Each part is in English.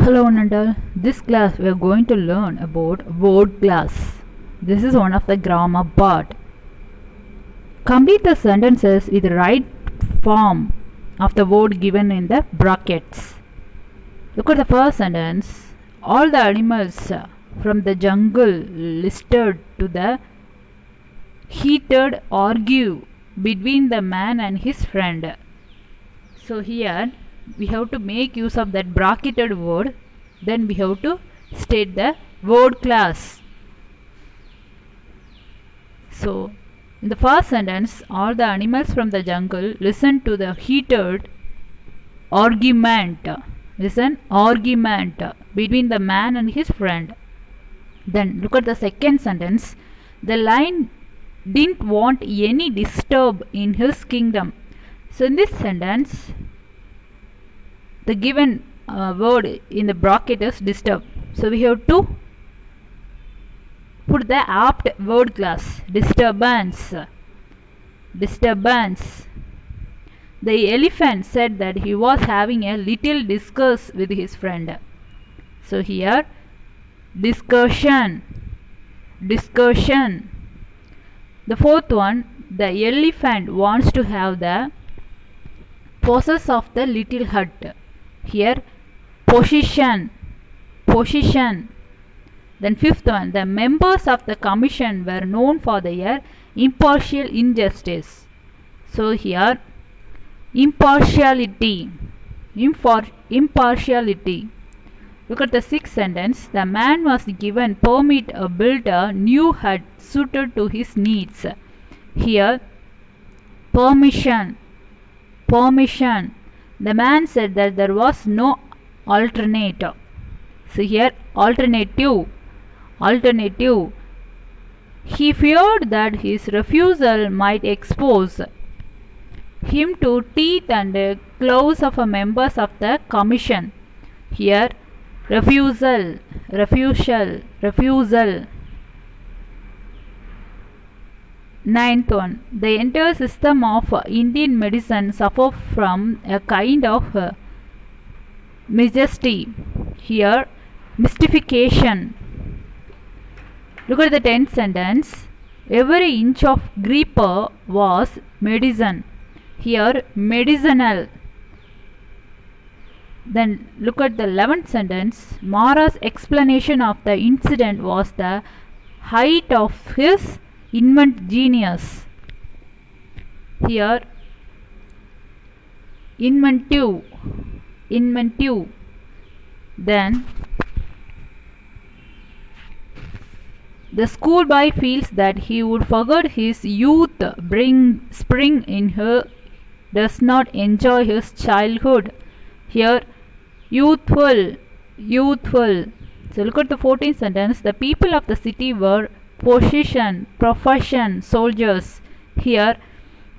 Hello Nandal, this class we are going to learn about word class. This is one of the grammar part. Complete the sentences with the right form of the word given in the brackets. Look at the first sentence. All the animals from the jungle listed to the heated argue between the man and his friend. So here we have to make use of that bracketed word, then we have to state the word class. So in the first sentence, all the animals from the jungle listen to the heated argument between the man and his friend. Then look at the second sentence. The lion didn't want any disturb in his kingdom. So in this sentence, the given word in the bracket is disturb. So we have to put the apt word class. Disturbance. The elephant said that he was having a little discourse with his friend. So here discussion. The fourth one, the elephant wants to have the possess of the little hut. Here possession. Then fifth one, the members of the commission were known for their impartial injustice. So here impartiality. Look at the sixth sentence. The man was given permit to build a new hut suited to his needs. Here permission. The man said that there was no alternative. So here alternative. He feared that his refusal might expose him to teeth and claws of members of the commission. Here refusal. Ninth one, the entire system of Indian medicine suffer from a kind of majesty. Here mystification. Look at the 10th sentence. Every inch of gripper was medicine. Here medicinal. Then look at the 11th sentence. Mara's explanation of the incident was the height of his genius. Here inventive. Then the schoolboy feels that he would forget his youth, spring in her, does not enjoy his childhood. Here youthful. So look at the 14th sentence. The people of the city were profession soldiers. Here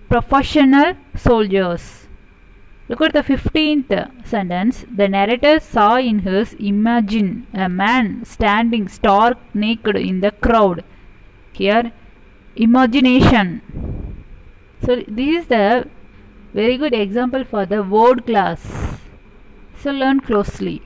professional soldiers. Look at the 15th sentence. The narrator saw in his imagine a man standing stark naked in the crowd. Here imagination. So this is the very good example for the word class. So learn closely.